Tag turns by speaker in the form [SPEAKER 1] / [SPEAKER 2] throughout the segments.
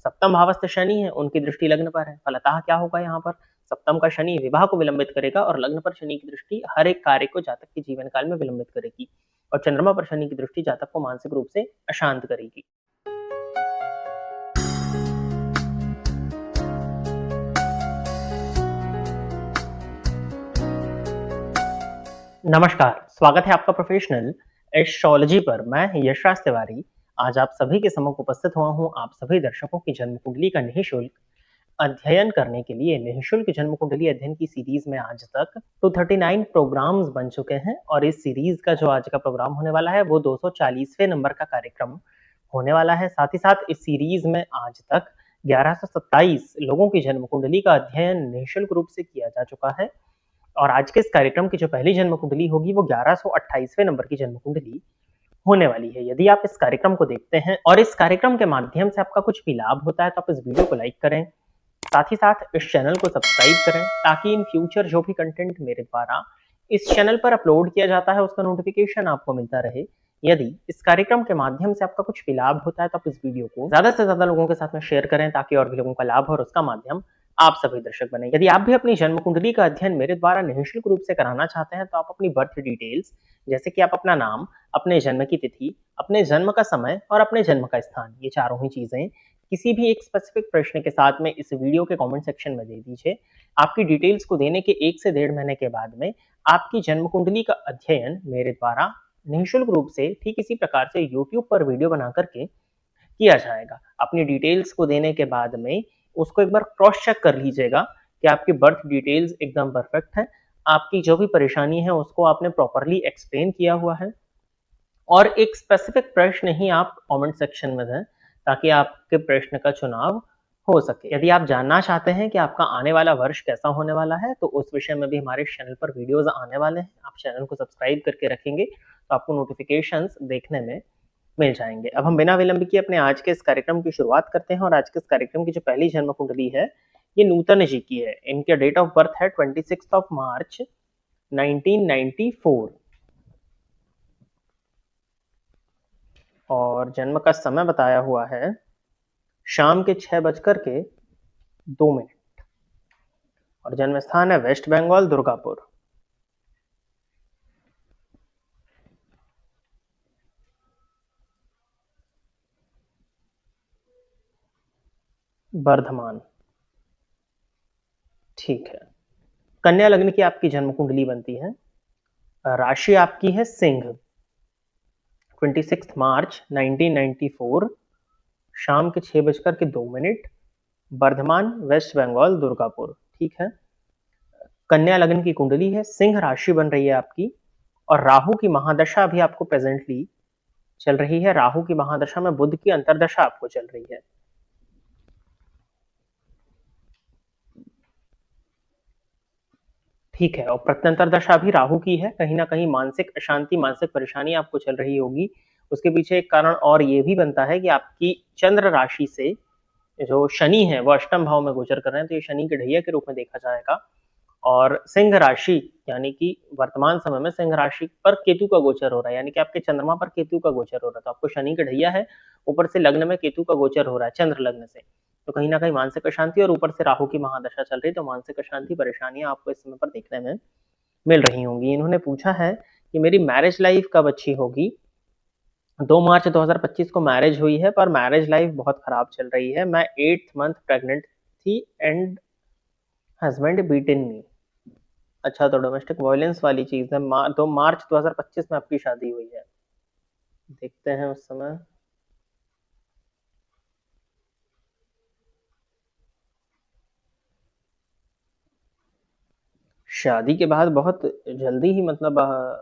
[SPEAKER 1] सप्तम भावस्थ शनि है, उनकी दृष्टि लग्न पर है। फलतः क्या होगा यहाँ पर, सप्तम का शनि विवाह को विलंबित करेगा और लग्न पर शनि की दृष्टि हर एक कार्य को जातक के जीवन काल में विलंबित करेगी और चंद्रमा पर शनि की दृष्टि जातक को मानसिक रूप से अशांत करेगी। नमस्कार, स्वागत है आपका प्रोफेशनल एस्ट्रोलॉजी पर। मैं यशराज तिवारी आज आप सभी के सम्मुख उपस्थित हुआ हूं आप सभी दर्शकों की जन्म कुंडली का निःशुल्क अध्ययन करने के लिए। निःशुल्क जन्म कुंडली अध्ययन की सीरीज में आज तक 239 प्रोग्राम्स बन चुके हैं और इस सीरीज का जो आज का प्रोग्राम होने वाला है वो 240वें नंबर का कार्यक्रम होने वाला है। साथ ही साथ इस सीरीज में आज तक 1127 लोगों की जन्म कुंडली का अध्ययन निःशुल्क रूप से किया जा चुका है और आज के इस कार्यक्रम की जो पहली जन्म कुंडली होगी वो 1128वें नंबर की जन्म कुंडली होने वाली है। यदि आप इस कार्यक्रम को देखते हैं और इस कार्यक्रम के माध्यम से आपका कुछ भी लाभ होता है तो आप इस वीडियो को लाइक करें, साथ ही साथ इस चैनल को सब्सक्राइब करें ताकि इन फ्यूचर जो भी कंटेंट मेरे द्वारा इस चैनल पर अपलोड किया जाता है उसका नोटिफिकेशन आपको मिलता रहे। यदि इस कार्यक्रम के माध्यम से आपका कुछ भी लाभ होता है तो आप इस वीडियो को ज्यादा से ज्यादा लोगों के साथ में शेयर करें ताकि और भी लोगों का लाभ हो और उसका माध्यम आप सभी दर्शक बने। यदि आप भी अपनी जन्म कुंडली का अध्ययन मेरे द्वारा निःशुल्क रूप से कराना चाहते हैं तो आप अपनी बर्थ डिटेल्स जैसे कि आप अपना नाम, अपने जन्म की तिथि, अपने जन्म का समय और अपने जन्म का स्थान, ये चारों ही चीजें किसी भी एक स्पेसिफिक प्रश्न के साथ में इस वीडियो के कमेंट सेक्शन में दे दीजिए। आपकी डिटेल्स को देने के 1 से 1.5 महीने के बाद में आपकी जन्म कुंडली का अध्ययन मेरे द्वारा निःशुल्क रूप से ठीक इसी प्रकार से यूट्यूब पर वीडियो बना करके किया जाएगा। अपनी डिटेल्स को देने के बाद में उसको एक बार क्रॉस चेक कर लीजिएगा कि आपकी बर्थ डिटेल्स एकदम परफेक्ट है, आपकी जो भी परेशानी है उसको आपने प्रॉपरली एक्सप्लेन किया हुआ है और एक स्पेसिफिक प्रश्न ही आप कमेंट सेक्शन में दें ताकि आपके प्रश्न का चुनाव हो सके। यदि आप जानना चाहते हैं कि आपका आने वाला वर्ष कैसा होने वाला है तो उस विषय में भी हमारे चैनल पर वीडियोस आने वाले हैं। आप चैनल को सब्सक्राइब करके रखेंगे तो आपको नोटिफिकेशंस देखने में मिल जाएंगे। अब हम बिना विलंब किए अपने आज के इस कार्यक्रम की शुरुआत करते हैं और आज के इस कार्यक्रम की जो पहली जन्म कुंडली है ये नूतन जी की है। इनके डेट ऑफ बर्थ है 26 मार्च 1994 और जन्म का समय बताया हुआ है शाम के 6:02 और जन्म स्थान है वेस्ट बंगाल, दुर्गापुर। वर्धमान, ठीक है। कन्या लग्न की आपकी जन्म कुंडली बनती है। राशि आपकी है सिंह। 26 मार्च 1994 शाम के 6:02 वर्धमान, वेस्ट बंगाल, दुर्गापुर, ठीक है। कन्या लग्न की कुंडली है, सिंह राशि बन रही है आपकी और राहु की महादशा भी आपको प्रेजेंटली चल रही है। राहु की महादशा में बुध की अंतरदशा आपको चल रही है। ठीक है, और प्रत्यंतर दशा भी राहु की है। कहीं ना कहीं मानसिक अशांति, मानसिक परेशानी आपको चल रही होगी। उसके पीछे एक कारण और ये भी बनता है कि आपकी चंद्र राशि से जो शनि है वो अष्टम भाव में गोचर कर रहे हैं तो ये शनि के ढैया के रूप में देखा जाएगा। और सिंह राशि यानी कि वर्तमान समय में सिंह राशि पर केतु का गोचर हो रहा है, यानी कि आपके चंद्रमा पर केतु का गोचर हो रहा है। तो आपको शनि का ढैया है, ऊपर से लग्न में केतु का गोचर हो रहा है चंद्र लग्न से, तो कहीं ना कहीं मानसिक अशांति और ऊपर से राहु की महादशा चल रही है तो मानसिक अशांति, परेशानियां आपको इस समय पर देखने में मिल रही होंगी। इन्होंने पूछा है कि मेरी मैरिज लाइफ कब अच्छी होगी। 2 मार्च 2025 को मैरिज हुई है पर मैरिज लाइफ बहुत खराब चल रही है। मैं 8th मंथ प्रेग्नेंट थी एंड हस्बैंड बीटन मी। अच्छा, तो डोमेस्टिक वायलेंस वाली चीज है। 2 मार्च 2025 में आपकी शादी हुई है। देखते हैं उस समय। शादी के बाद बहुत जल्दी ही मतलब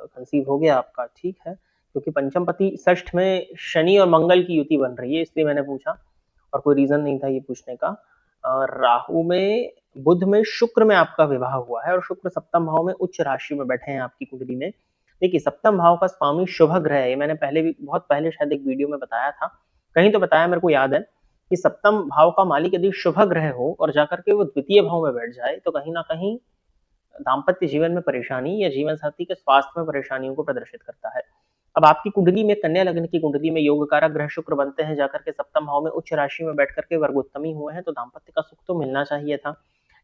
[SPEAKER 1] कंसीव हो गया आपका, ठीक है, क्योंकि पंचम पति षष्ठ में शनि और मंगल की युति बन रही है, इसलिए मैंने पूछा और कोई रीजन नहीं था ये पूछने का। राहु में, बुध में, शुक्र में आपका विवाह हुआ है और शुक्र सप्तम भाव में उच्च राशि में बैठे हैं आपकी कुंडली में। देखिए, सप्तम भाव का स्वामी शुभ ग्रह है, मैंने पहले भी बहुत पहले शायद एक वीडियो में बताया था, कहीं तो बताया, मेरे को याद है कि सप्तम भाव का मालिक यदि शुभ ग्रह हो और जाकर के वो द्वितीय भाव में बैठ जाए तो कहीं ना कहीं दाम्पत्य जीवन में परेशानी या जीवन साथी के स्वास्थ्य में परेशानियों को प्रदर्शित करता है। अब आपकी कुंडली में, कन्या लग्न की कुंडली में योग कारक ग्रह शुक्र बनते हैं जाकर के सप्तम भाव में उच्च राशि में बैठ करके वर्गोत्तमी हुए हैं, तो दाम्पत्य का सुख तो मिलना चाहिए था।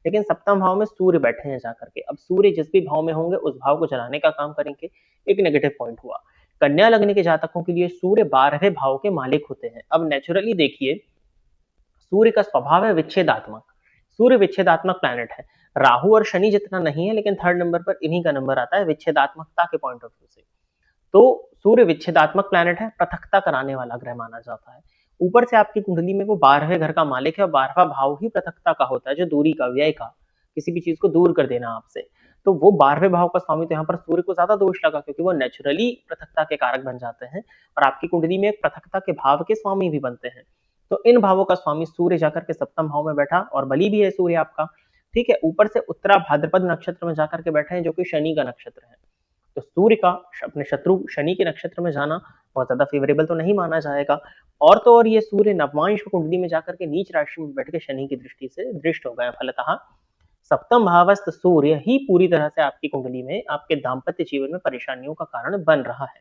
[SPEAKER 1] लेकिन सप्तम भाव में सूर्य बैठे हैं जाकर के, अब सूर्य जिस भी भाव में होंगे उस भाव को जलाने का काम करेंगे, एक नेगेटिव पॉइंट हुआ। कन्या लग्न के जातकों के लिए सूर्य 12वें भाव के मालिक होते हैं। अब नेचुरली देखिए, सूर्य का स्वभाव है विच्छेदात्मक, सूर्य विच्छेदात्मक प्लैनेट है। राहु और शनि जितना नहीं है, लेकिन थर्ड नंबर पर इन्हीं का नंबर आता है विच्छेदात्मकता के पॉइंट ऑफ व्यू से। तो सूर्य विच्छेदात्मक प्लैनेट है, पृथकता कराने वाला ग्रह माना जाता है। ऊपर से आपकी कुंडली में वो 12वें घर का मालिक है, और 12वां भाव ही पृथकता का होता है, जो दूरी का, व्यय का, किसी भी चीज को दूर कर देना आपसे। तो वो 12वें भाव का स्वामी, तो यहाँ पर सूर्य को ज्यादा दोष लगा, क्योंकि वो नेचुरली पृथकता के कारक बन जाते हैं, और आपकी कुंडली में एक पृथकता के भाव के स्वामी भी बनते हैं। तो इन भावों का स्वामी सूर्य जाकर के सप्तम भाव में बैठा, और बली भी है सूर्य आपका, ठीक है। ऊपर से उत्तरा भाद्रपद नक्षत्र में जाकर के बैठे हैं, जो कि शनि का नक्षत्र है। तो सूर्य का अपने शत्रु शनि के नक्षत्र में जाना बहुत ज्यादा फेवरेबल तो नहीं माना जाएगा। और तो और ये सूर्य नवमांश कुंडली में जाकर के नीच राशि में बैठ के शनि की दृष्टि से दृष्ट हो गए। फलतः सप्तम भावस्थ सूर्य ही पूरी तरह से आपकी कुंडली में आपके दाम्पत्य जीवन में परेशानियों का कारण बन रहा है।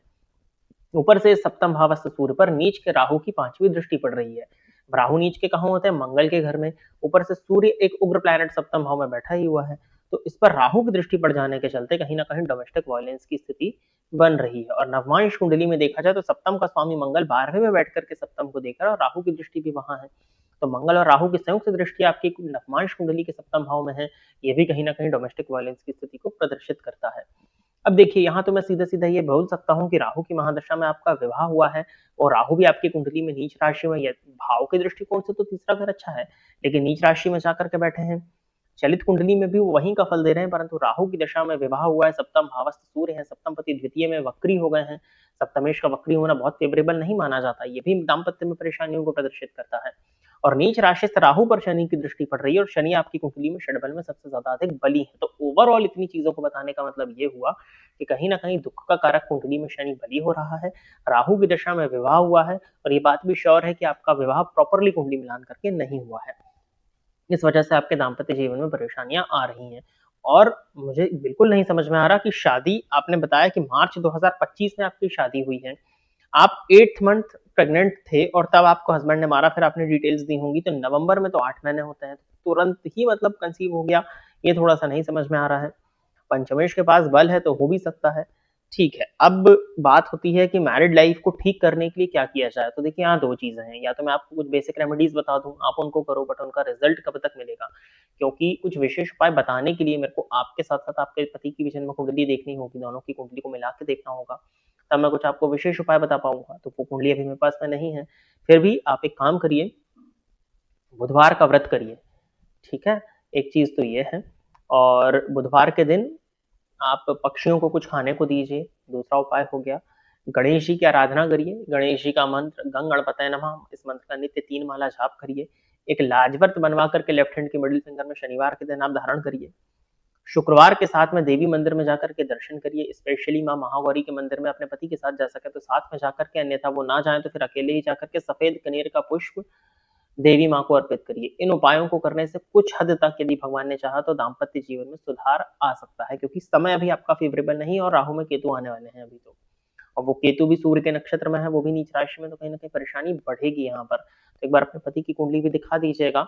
[SPEAKER 1] ऊपर से सप्तम भावस्थ सूर्य पर नीच के राहु की 5वीं दृष्टि पड़ रही है। राहु नीच के कहाँ होते हैं? मंगल के घर में। ऊपर से सूर्य एक उग्र प्लैनेट सप्तम भाव में बैठा ही हुआ है, तो इस पर राहु की दृष्टि पड़ जाने के चलते कहीं ना कहीं डोमेस्टिक वायलेंस की स्थिति बन रही है। और नवमांश कुंडली में देखा जाए तो सप्तम का स्वामी मंगल 12वें में बैठ करके सप्तम को देख रहा है, और राहु की दृष्टि भी वहां है। तो मंगल और राहु की संयुक्त दृष्टि आपकी नवमांश कुंडली के सप्तम भाव में है, ये भी कहीं ना कहीं डोमेस्टिक वायलेंस की स्थिति को प्रदर्शित करता है। अब देखिए, यहाँ तो मैं सीधा-सीधा ये बोल सकता हूँ कि राहु की महादशा में आपका विवाह हुआ है, और राहु भी आपकी कुंडली में नीच राशि में, भाव के दृष्टिकोण से तो तीसरा घर अच्छा है, लेकिन नीच राशि में जाकर के बैठे हैं। चलित कुंडली में भी वो वहीं का फल दे रहे हैं, परंतु राहु की दशा में विवाह हुआ है, सप्तम भावस्थ सूर्य है, सप्तम पति द्वितीय में वक्री हो गए हैं। सप्तमेश का वक्री होना बहुत फेवरेबल नहीं माना जाता, ये भी दाम्पत्य में परेशानियों को प्रदर्शित करता है। और नीच राशि से राहु पर शनि की दृष्टि पड़ रही है, और शनि आपकी कुंडली में षडबल में सबसे ज्यादा अधिक बली है। तो ओवरऑल इतनी चीजों को बताने का मतलब ये हुआ कि कहीं ना कहीं दुख का कारक कुंडली में शनि बली हो रहा है, राहु की दशा में विवाह हुआ है, और ये बात भी श्योर है कि आपका विवाह प्रॉपरली कुंडली मिलान करके नहीं हुआ है। इस वजह से आपके दाम्पत्य जीवन में परेशानियां आ रही हैं। और मुझे बिल्कुल नहीं समझ में आ रहा कि शादी, आपने बताया कि मार्च 2025 में आपकी शादी हुई है, आप 8th मंथ प्रेग्नेंट थे और तब आपको हस्बैंड ने मारा, फिर आपने डिटेल्स दी होंगी, तो नवंबर में तो 8 महीने होते हैं, तुरंत ही मतलब कंसीव हो गया, ये थोड़ा सा नहीं समझ में आ रहा है। पंचमेश के पास बल है तो हो भी सकता है। ठीक है, अब बात होती है कि मैरिड लाइफ को ठीक करने के लिए क्या किया जाए। तो देखिए, यहाँ दो चीजें हैं, या तो मैं आपको कुछ बेसिक रेमेडीज बता दूं, आप उनको करो, बट उनका रिजल्ट कब तक मिलेगा, क्योंकि कुछ विशेष उपाय बताने के लिए मेरे को आपके साथ साथ आपके पति की भी जन्म कुंडली देखनी होगी, दोनों की कुंडली को मिला के देखना होगा, तब मैं कुछ आपको विशेष उपाय बता पाऊंगा। तो वो कुंडली अभी मेरे पास में नहीं है। फिर भी आप एक काम करिए, बुधवार का व्रत करिए, ठीक है, एक चीज तो ये है। और बुधवार के दिन आप पक्षियों को कुछ खाने को दीजिए। दूसरा उपाय हो गया, गणेश जी की आराधना करिए, गणेश जी का मंत्र गंग गणपतये नमः, इस मंत्र का नित्य 3 माला जाप करिए। एक लाजवर्त बनवा करके लेफ्ट हैंड की मिडिल फिंगर में शनिवार के दिन आप धारण करिए। शुक्रवार के साथ में देवी मंदिर में जाकर के दर्शन करिए, स्पेशली माँ महागौरी के मंदिर में अपने पति के साथ जा सके तो साथ में जाकर के, अन्यथा वो ना जाए तो फिर अकेले ही जाकर के सफेद कनेर का पुष्प देवी माँ को अर्पित करिए। इन उपायों को करने से कुछ हद तक यदि भगवान ने चाहा तो दाम्पत्य जीवन में सुधार आ सकता है, क्योंकि समय अभी आपका फेवरेबल नहीं है, और राहु में केतु आने वाले हैं अभी तो, और वो केतु भी सूर्य के नक्षत्र में है, वो भी नीच राशि में, तो कहीं ना कहीं परेशानी बढ़ेगी यहाँ पर। तो एक बार अपने पति की कुंडली भी दिखा दीजिएगा।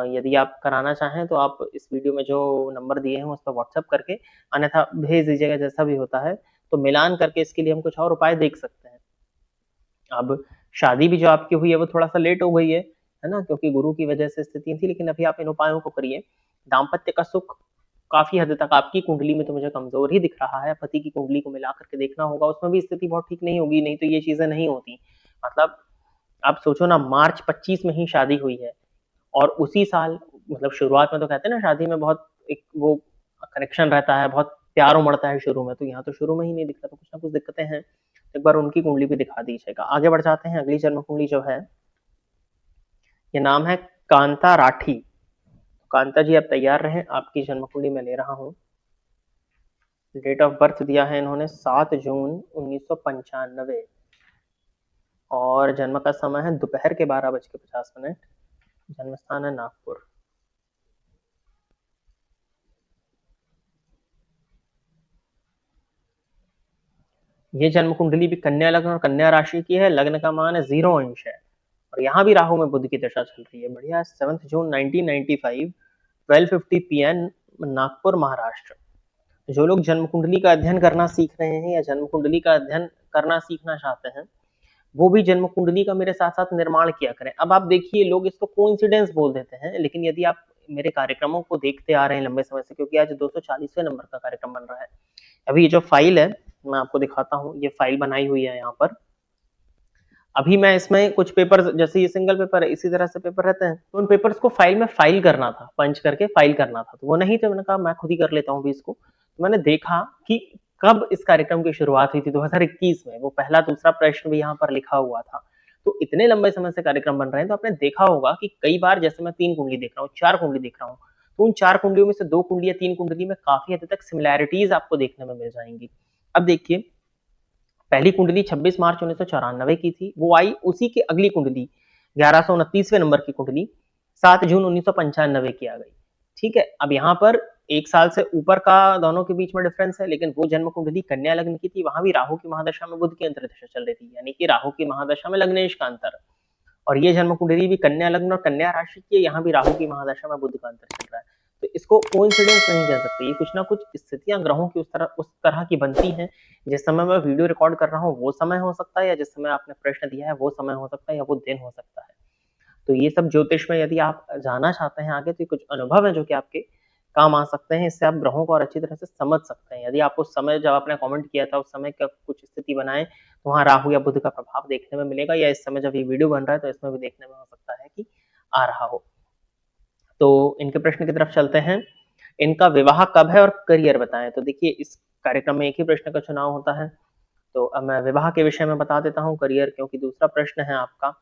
[SPEAKER 1] यदि आप कराना चाहें तो आप इस वीडियो में जो नंबर दिए हैं उस पर व्हाट्सअप करके, अन्यथा भेज दीजिएगा, जैसा भी होता है। तो मिलान करके इसके लिए हम कुछ और उपाय देख सकते हैं। अब शादी भी जो आपकी हुई है वो थोड़ा सा लेट हो गई है ना, क्योंकि गुरु की वजह से स्थिति थी, लेकिन अभी आप इन उपायों को करिए। दाम्पत्य का सुख काफी हद तक आपकी कुंडली में तो मुझे कमजोर ही दिख रहा है, पति की कुंडली को मिला करके देखना होगा, उसमें भी स्थिति बहुत ठीक नहीं होगी, नहीं तो ये चीजें नहीं होती। मतलब आप सोचो ना, मार्च 25 में ही शादी हुई है, और उसी साल, मतलब शुरुआत में तो कहते हैं ना शादी में बहुत एक वो कनेक्शन रहता है, बहुत प्यार उमड़ता है शुरू में, तो यहाँ तो शुरू में ही नहीं दिखता, तो कुछ ना कुछ दिक्कतें हैं। एक बार उनकी कुंडली भी दिखा दीजिएगा। आगे बढ़ जाते हैं, अगली जन्म कुंडली जो है, ये नाम है कांता राठी। कांता जी आप तैयार रहें, आपकी जन्म कुंडली में ले रहा हूँ। डेट ऑफ बर्थ दिया है इन्होंने 7 जून 1995, और जन्म का समय है दोपहर के 12:50। जन्म स्थान है नागपुर। ये जन्म कुंडली भी कन्या लग्न और कन्या राशि की है, लग्न का मान है 0 अंश है और यहाँ भी राहु में बुध की दशा चल रही है। बढ़िया। 7 जून 1995 12:50 PM नागपुर महाराष्ट्र। जो लोग जन्म कुंडली का अध्ययन करना सीख रहे हैं या जन्म कुंडली का अध्ययन करना सीखना चाहते हैं, वो भी जन्म कुंडली का मेरे साथ साथ निर्माण किया करें। अब आप देखिए, लोग इसको कोइंसिडेंस बोल देते हैं, लेकिन यदि आप मेरे कार्यक्रमों को देखते आ रहे हैं लंबे समय से, क्योंकि आज 240वें नंबर का कार्यक्रम बन रहा है। अभी ये जो फाइल है मैं आपको दिखाता हूँ, ये फाइल बनाई हुई है यहाँ पर। अभी मैं इसमें कुछ पेपर, जैसे ये सिंगल पेपर है, इसी तरह से पेपर रहते हैं, तो उन पेपर्स को फाइल में फाइल करना था, पंच करके फाइल करना था, तो वो नहीं, तो मैंने कहा मैं खुद ही कर लेता हूँ भी इसको। तो मैंने देखा कि कब इस कार्यक्रम की शुरुआत हुई थी, 2021 में। वो पहला दूसरा प्रश्न भी यहाँ पर लिखा हुआ था। तो इतने लंबे समय से कार्यक्रम बन रहे हैं, तो आपने देखा होगा कि कई बार, जैसे मैं 3 कुंडली देख रहा हूँ, 4 कुंडली देख रहा हूँ, तो उन 4 कुंडलियों में से 2 कुंडली या 3 कुंडली में काफी हद तक सिमिलैरिटीज आपको देखने में मिल जाएंगी। अब देखिए, पहली कुंडली 26 मार्च 1994 की थी, वो आई। उसी की अगली कुंडली 1129वें नंबर की कुंडली 7 जून 1995 की आ गई। ठीक है। अब यहाँ पर 1 साल से ऊपर का दोनों के बीच में डिफरेंस है, लेकिन वो जन्म कुंडली कन्या लग्न की थी, वहां भी राहु की महादशा में बुध की अंतर्दशा चल रही थी, यानी कि राहु की महादशा में लग्नेश का अंतर। और ये जन्म कुंडली भी कन्या लग्न और कन्या राशि की है, यहाँ भी राहु की महादशा में बुध का अंतर चल रहा है। तो इसको कोइंसिडेंस नहीं कह सकते, ये कुछ ना कुछ स्थितियां ग्रहों की उस तरह की बनती हैं। जिस समय मैं वीडियो रिकॉर्ड कर रहा हूँ वो समय हो सकता है, या जिस समय आपने प्रश्न दिया है वो समय हो सकता है, या वो दिन हो सकता है। तो ये सब ज्योतिष में यदि आप जानना चाहते हैं आगे, तो कुछ अनुभव है जो कि आपके काम आ सकते हैं। इससे आप ग्रहों को और अच्छी तरह से समझ सकते हैं। यदि आप उस समय, जब आपने कमेंट किया था, उस समय का कुछ स्थिति बनाए, तो वहाँ राहु या बुध का प्रभाव देखने में मिलेगा, या इस समय जब ये वीडियो बन रहा है तो इसमें भी देखने में हो सकता है कि आ रहा हो। तो इनके प्रश्न की तरफ चलते हैं। इनका विवाह कब है और करियर बताएं। तो देखिए, इस कार्यक्रम में एक ही प्रश्न का चुनाव होता है, तो अब मैं विवाह के विषय में बता देता हूँ, करियर क्योंकि दूसरा प्रश्न है आपका।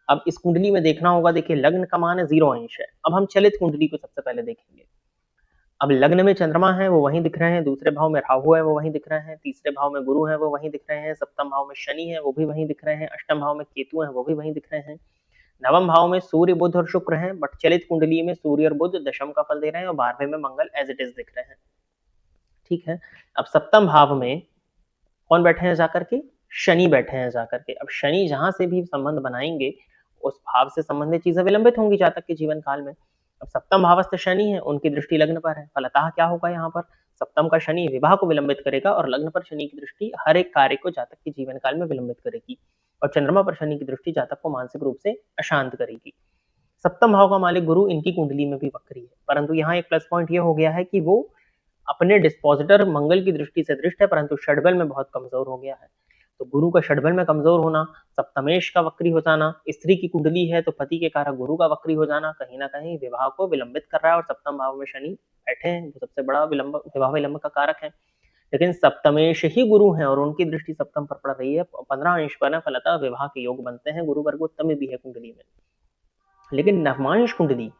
[SPEAKER 1] अब इस कुंडली में देखना होगा, देखिए लग्न का मान है 0 अंश है। अब हम चलित कुंडली को सबसे पहले देखेंगे। अब लग्न में चंद्रमा है, वो वहीं दिख रहे हैं। दूसरे भाव में राहु है, वो वहीं दिख रहे हैं। तीसरे भाव में गुरु है, वो वहीं दिख रहे हैं। सप्तम भाव में शनि है, वो भी वहीं दिख रहे हैं। अष्टम भाव में केतु है, वो भी वहीं दिख रहे हैं। नवम भाव में सूर्य बुध और शुक्र हैं, बट चलित कुंडली में सूर्य और बुध दशम का फल दे रहे हैं, और 12वें में मंगल एज इट इज दिख रहे हैं। ठीक है। अब सप्तम भाव में कौन बैठे हैं जाकर के? शनि बैठे हैं जाकर के। अब शनि जहां से भी संबंध बनाएंगे, उस भाव से संबंधित चीजें विलंबित होंगी जातक के जीवन काल में। अब सप्तम भावस्थ शनि है, उनकी दृष्टि लग्न पर है, फलतः क्या होगा यहाँ पर? सप्तम का शनि विवाह को विलंबित करेगा, और लग्न पर शनि की दृष्टि हर एक कार्य को जातक के जीवन काल में विलंबित करेगी। और चंद्रमा पर शनि की दृष्टि जातक को मानसिक रूप से अशांत करेगी। सप्तम भाव का मालिक गुरु इनकी कुंडली में भी वक्री है, परंतु यहाँ एक प्लस पॉइंट ये हो गया है कि वो अपने डिस्पोजिटर मंगल की दृष्टि से दृष्ट है, परंतु षड्बल में बहुत कमजोर हो गया है। तो गुरु का षड्बल में कमजोर होना, सप्तमेश का वक्री हो जाना, स्त्री की कुंडली है तो पति के कारक गुरु का वक्री हो जाना, कहीं ना कहीं विवाह को विलंबित कर रहा है। और सप्तम भाव में शनि बैठे हैं, जो सबसे बड़ा विवाह विलंब का कारक है। लेकिन सप्तमेश ही गुरु है और उनकी दृष्टि सप्तम पर पड़ रही है, 15 अंश पर है, फलतः विवाह के योग बनते हैं। गुरु वर्ग उत्तम भी है कुंडली में। लेकिन नवमांश कुंडली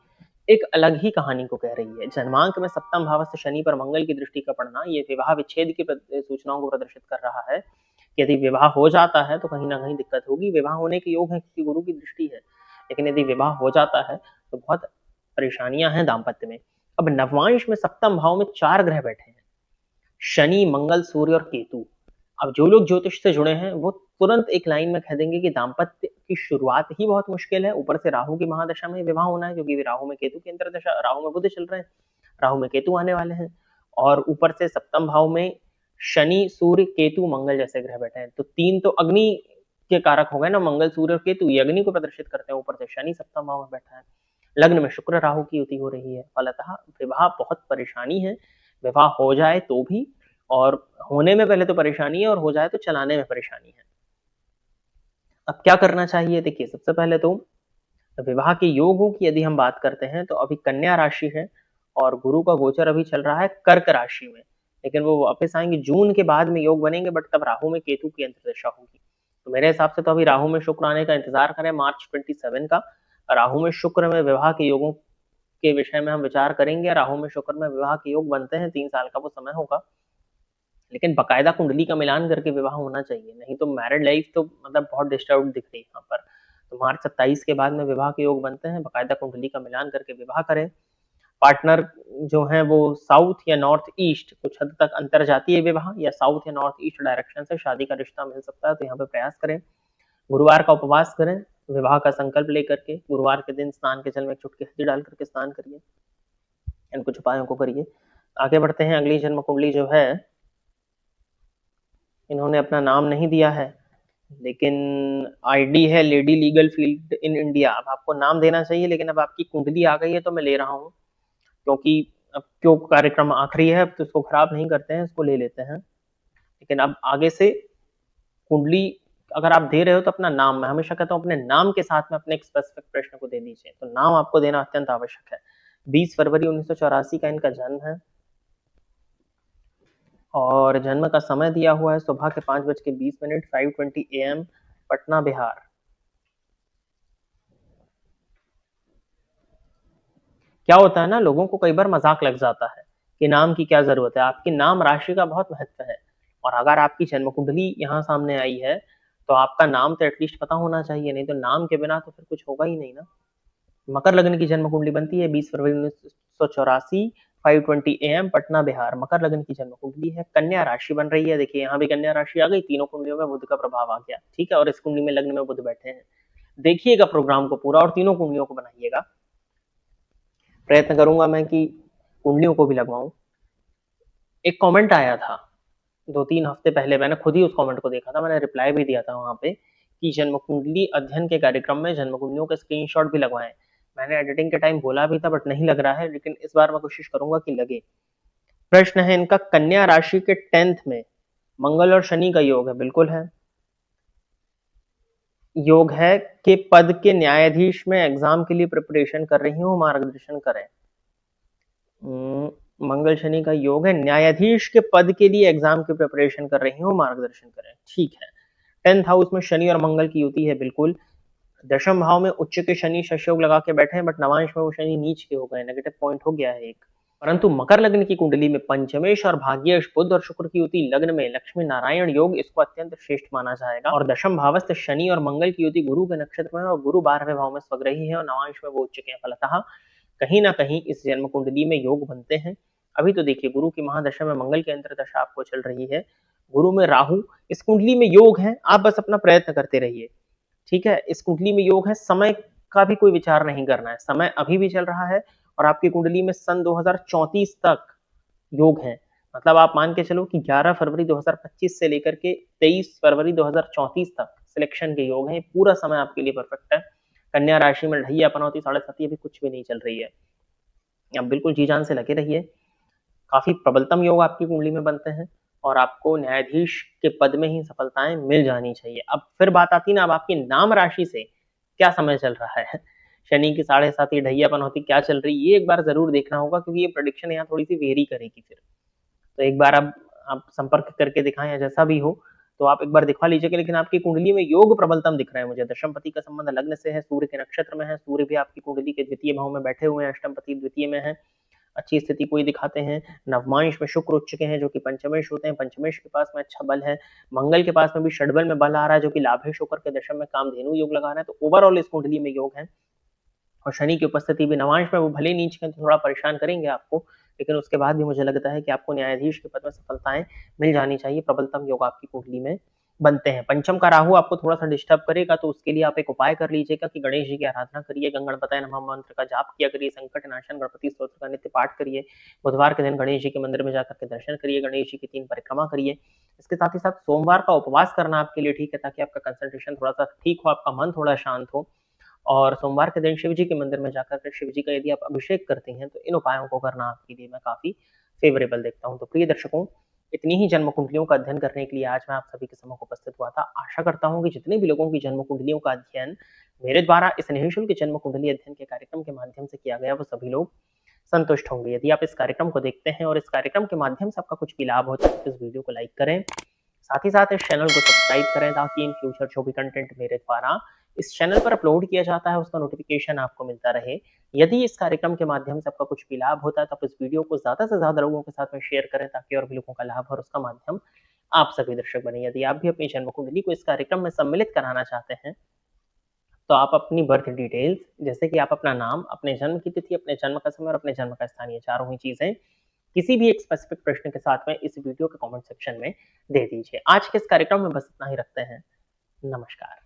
[SPEAKER 1] एक अलग ही कहानी को कह रही है। जन्मांक में सप्तम भाव से शनि पर मंगल की दृष्टि का पड़ना, ये विवाह विच्छेद की सूचनाओं को प्रदर्शित कर रहा है। यदि विवाह हो जाता है तो कहीं ना कहीं दिक्कत होगी। विवाह होने के योग है क्योंकि गुरु की दृष्टि है, लेकिन यदि विवाह हो जाता है तो बहुत परेशानियां हैं दाम्पत्य में। अब नवमांश में सप्तम भाव में 4 ग्रह बैठे हैं, शनि, मंगल, सूर्य और केतु। अब जो लोग ज्योतिष से जुड़े हैं वो तुरंत एक लाइन में कह देंगे कि दाम्पत्य की शुरुआत ही बहुत मुश्किल है। ऊपर से राहु की महादशा में विवाह होना है, क्योंकि राहु में केतु की अंतर्दशा, राहु में बुध चल रहे हैं, राहु में केतु आने वाले हैं। और ऊपर से सप्तम भाव में शनि, सूर्य, केतु, मंगल जैसे ग्रह बैठे हैं। तो 3 तो अग्नि के कारक हो गए ना, मंगल, सूर्य और केतु, ये अग्नि को प्रदर्शित करते हैं। ऊपर से शनि सप्तम भाव में बैठा है। लग्न में शुक्र राहु की युति हो रही है, फलतः विवाह बहुत परेशानी है। विवाह हो जाए तो भी, और होने में पहले तो परेशानी है, और हो जाए तो चलाने में परेशानी है। अब क्या करना चाहिए? देखिए, सबसे पहले तो विवाह के योगों की यदि हम बात करते हैं, तो अभी कन्या राशि है और गुरु का गोचर अभी चल रहा है कर्क राशि में, लेकिन वो वापस आएंगे जून के बाद में योग बनेंगे, बट तब राहु में केतु की अंतर्दशा होगी। तो मेरे हिसाब से तो अभी राहु में शुक्र आने का इंतजार करें, मार्च 27 का। राहु में शुक्र में विवाह के योगों के विषय में हम विचार करेंगे। राहु में शुक्र में विवाह के योग बनते हैं, 3 साल का वो समय होगा, लेकिन बकायदा कुंडली का मिलान करके विवाह होना चाहिए, नहीं तो मैरिड लाइफ तो मतलब बहुत डिस्टर्ब दिख रही है यहाँ पर। तो मार्च 27 के बाद में विवाह के योग बनते हैं, बकायदा कुंडली का मिलान करके विवाह करें। पार्टनर जो है वो साउथ या नॉर्थ ईस्ट, कुछ हद तक अंतरजातीय विवाह या साउथ या नॉर्थ ईस्ट डायरेक्शन से शादी का रिश्ता मिल सकता है, तो यहाँ पे प्रयास करें। गुरुवार का उपवास करें, विवाह का संकल्प लेकर के। गुरुवार के दिन स्नान के जल में चुटकी हल्दी डाल करके स्नान करिए। इन कुछ उपायों को करिए। आगे बढ़ते हैं। अगली जन्म कुंडली जो है, इन्होंने अपना नाम नहीं दिया है, लेकिन आईडी है lady legal field in India. अब आपको नाम देना चाहिए, लेकिन अब आपकी कुंडली आ गई है तो मैं ले रहा हूँ, क्योंकि अब क्यों कार्यक्रम आखिरी है, अब तो इसको खराब नहीं करते हैं, इसको ले लेते हैं। लेकिन अब आगे से कुंडली अगर आप दे रहे हो तो अपना नाम, मैं हमेशा कहता हूँ अपने नाम के साथ में अपने एक स्पेसिफिक प्रश्न को दे दीजिए, तो नाम आपको देना अत्यंत आवश्यक है। 20 फरवरी 1984 का इनका जन्म है और जन्म का समय दिया हुआ है सुबह के 5:20 5:20 AM, पटना बिहार। क्या होता है ना, लोगों को कई बार मजाक लग जाता है कि नाम की क्या जरूरत है, आपकी नाम राशि का बहुत महत्व है। और अगर आपकी जन्म कुंडली यहाँ सामने आई है तो आपका नाम तो एटलीस्ट पता होना चाहिए, नहीं तो नाम के बिना तो फिर कुछ होगा ही नहीं ना। मकर लग्न की जन्म कुंडली बनती है 20 फरवरी 1984, 5:20 AM, पटना बिहार। मकर लग्न की जन्म कुंडली है। कन्या राशि बन रही है, देखिए यहाँ भी कन्या राशि आ गई, तीनों कुंडलियों में बुध का प्रभाव आ गया, ठीक है। और इस कुंडली में लग्न में बुध बैठे हैं। देखिएगा प्रोग्राम को पूरा और तीनों कुंडलियों को बनाइएगा। प्रयत्न करूंगा मैं कि कुंडलियों को भी लगवाऊं। एक कमेंट आया था 2-3 हफ्ते पहले, मैंने खुद ही उस कमेंट को देखा था, मैंने रिप्लाई भी दिया था वहां पे कि जन्म कुंडली अध्ययन के कार्यक्रम में जन्म कुंडलियों के स्क्रीनशॉट भी लगवाएं। मैंने एडिटिंग के टाइम बोला भी था बट नहीं लग रहा है, लेकिन इस बार मैं कोशिश करूंगा कि लगे। प्रश्न है इनका, कन्या राशि के 10th में मंगल और शनि का योग है, बिल्कुल है। योग है कि पद के न्यायाधीश में एग्जाम के लिए प्रिपरेशन कर रही हूँ, मार्गदर्शन करें। मंगल शनि का योग है, न्यायाधीश के पद के लिए एग्जाम की प्रिपरेशन कर रही हूँ, मार्गदर्शन करें, ठीक है। 10th हाउस में शनि और मंगल की युति है, बिल्कुल। दशम भाव में उच्च के शनि शशयोग लगा के बैठे हैं, बट नवांश में वो शनि नीच के हो गए, नेगेटिव पॉइंट हो गया है एक। परंतु मकर लग्न की कुंडली में पंचमेश और भाग्येश बुध और शुक्र की युति लग्न में लक्ष्मी नारायण योग, इसको अत्यंत श्रेष्ठ माना जाएगा। और दशम भावस्थ शनि और मंगल की युति गुरु के नक्षत्र में है और गुरु 12वें भाव में स्वग्रही है और नवांश में वो उच्च के हैं। फलतः कहीं ना कहीं इस जन्म कुंडली में योग बनते हैं। अभी तो देखिए गुरु की महादशा में मंगल के अंतर्दशा आपको चल रही है, गुरु में राहु, इस कुंडली में योग है, आप बस अपना प्रयत्न करते रहिए, ठीक है। इस कुंडली में योग है, समय का भी कोई विचार नहीं करना है, समय अभी भी चल रहा है और आपकी कुंडली में सन 2034 तक योग है। मतलब आप मान के चलो कि 11 फरवरी 2025 से लेकर के 23 फरवरी 2034 तक सिलेक्शन के योग हैं। पूरा समय आपके लिए परफेक्ट है। कन्या राशि में ढैया पनौती 7.5 अभी कुछ भी नहीं चल रही है, आप बिल्कुल जी जान से लगे रहिए। काफी प्रबलतम योग आपकी कुंडली में बनते हैं और आपको न्यायाधीश के पद में ही सफलताएं मिल जानी चाहिए। अब फिर बात आती है ना, अब आपकी नाम राशि से क्या समय चल रहा है, शनि की 7.5 ढैयापन होती क्या चल रही है, ये एक बार जरूर देखना होगा, क्योंकि ये प्रोडिक्शन यहाँ थोड़ी सी वेरी करेगी फिर। तो एक बार अब आप संपर्क करके दिखाएं या जैसा भी हो, तो आप एक बार दिखवा लीजिएगा। लेकिन आपकी कुंडली में योग प्रबलतम दिख रहा है मुझे। दशमपति का संबंध लग्न से है, सूर्य के नक्षत्र में है, सूर्य भी आपकी कुंडली के द्वितीय भाव में बैठे हुए हैं, अष्टमपति द्वितीय में है, अच्छी स्थिति कोई दिखाते हैं। नवमांश में शुक्र उच्च के हैं जो कि पंचमेश होते हैं, पंचमेश के पास में अच्छा बल है। मंगल के पास में भी षडबल में बल आ रहा है जो कि लाभेश होकर के दशम में कामधेनु योग लगा रहा है। तो ओवरऑल इस कुंडली में योग है और शनि की उपस्थिति भी नवांश में, वो भले नीच के तो थोड़ा परेशान करेंगे आपको, लेकिन उसके बाद भी मुझे लगता है कि आपको न्यायाधीश के पद में सफलताएं मिल जानी चाहिए। प्रबलतम योग आपकी कुंडली में बनते हैं। पंचम का राहु आपको थोड़ा सा डिस्टर्ब करेगा, तो उसके लिए आप एक उपाय कर लीजिएगा कि गणेश जी की आराधना करिए, गणपताय नमः मंत्र का जाप किया करिए, संकट नाशन गणपति स्तोत्र का नित्य पाठ करिए, बुधवार के दिन गणेश जी के मंदिर में जाकर के दर्शन करिए, गणेश जी की 3 परिक्रमा करिए। इसके साथ ही साथ सोमवार का उपवास करना आपके लिए ठीक है, ताकि आपका कंसंट्रेशन थोड़ा सा ठीक हो, आपका मन थोड़ा शांत हो। और सोमवार के दिन शिव जी के मंदिर में जाकर के शिव जी का यदि आप अभिषेक करते हैं, तो इन उपायों को करना आपके लिए मैं काफी फेवरेबल देखता हूं। तो प्रिय दर्शकों, इतनी ही जन्म कुंडलियों का अध्ययन करने के लिए आज मैं आप सभी के सम्मुख उपस्थित हुआ था। आशा करता हूं कि जितने भी लोगों की जन्म कुंडलियों का अध्ययन मेरे द्वारा इस निःशुल्क जन्म कुंडली अध्ययन के कार्यक्रम के माध्यम से किया गया, वो सभी लोग संतुष्ट होंगे। यदि आप इस कार्यक्रम को देखते हैं और इस कार्यक्रम के माध्यम से आपका कुछ भी लाभ होता है, तो इस वीडियो को लाइक करें, साथ ही साथ इस चैनल को सब्सक्राइब करें, ताकि इन फ्यूचर जो भी कंटेंट मेरे द्वारा इस चैनल पर अपलोड किया जाता है उसका नोटिफिकेशन आपको मिलता रहे। यदि इस कार्यक्रम के माध्यम से आपका कुछ भी लाभ होता है, तो आप इस वीडियो को ज्यादा से ज्यादा लोगों के साथ में शेयर करें, ताकि और भी लोगों का लाभ और उसका माध्यम आप सभी दर्शक बने। यदि आप भी अपनी जन्म कुंडली को इस कार्यक्रम में सम्मिलित कराना चाहते हैं, तो आप अपनी बर्थ डिटेल्स जैसे कि आप अपना नाम, अपने जन्म की तिथि, अपने जन्म का समय और अपने जन्म का स्थान, ये चारों ही चीज़ें किसी भी एक स्पेसिफिक प्रश्न के साथ में इस वीडियो के कमेंट सेक्शन में दे दीजिए। आज के इस कार्यक्रम में बस इतना ही रखते हैं। नमस्कार।